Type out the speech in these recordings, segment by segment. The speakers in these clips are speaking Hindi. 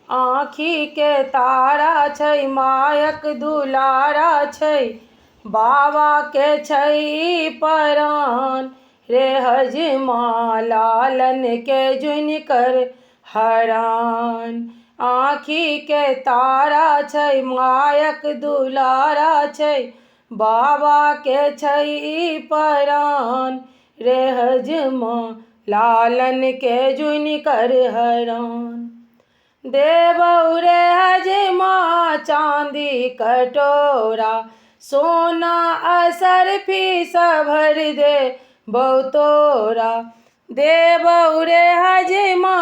आँखी के तारा छै मायक दुलारा छै बाबा के छै परान रे हजमा लालन के जुनि कर हरान। आँखी के तारा छै मायक दुलारा छै बाबा के छै परान रे हजमा लालन के जुनि कर हरान। देबौ रे हजमा चांदी कटोरा सोना असर फीस भर दे बहुतोरा। देबौ रे हजमा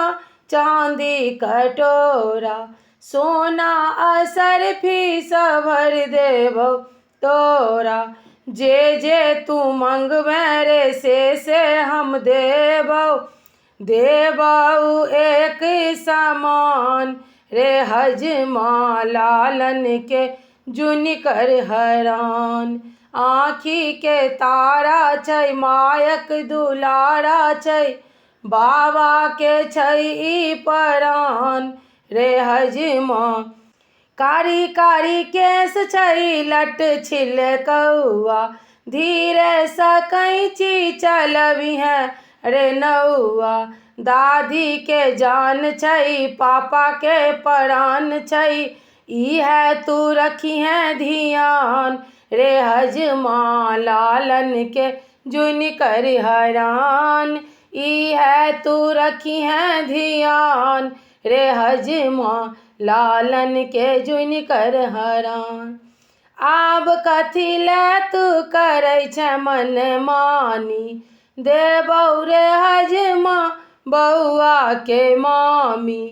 चांदी कटोरा सोना असर फीस भर देबौ तोरा। जे तू मंगबै रे से हम देबौ देबौ एक समान रे हजमा लालन के जुनि कर हरान। आँखी के तारा छै मायक दुलारा छै बाबा के छै परान रे हजमा। कारी कारी केस छै लट छिलकौआ धीरे सँ कैंची चलबिहे रे नौआ। दादी के जान छै पापा के परान छै इहे तू रखिहे धियान रे हजमा लालन के जुनि कर हरान। इहे तू रखिहे धियान रे हजमा लालन के जुनि कर हरान। आब कथी ले तू करै छै मनमानी देबौ रे हजमा बौआ के मामी।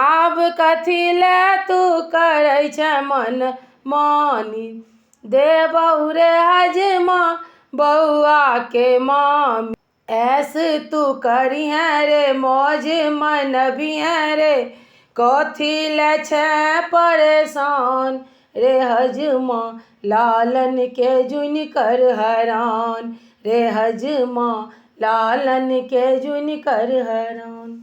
आब कथी ले तू करै छै मनमानी देबौ रे हजमा बौआ के मामी। ऐस तू करिहे रे मौज मनबिहे रे कथी ले छै परेशान रे हजमा लालन के जुनि कर हरान रे हजमा लालन के जुनि कर हरान।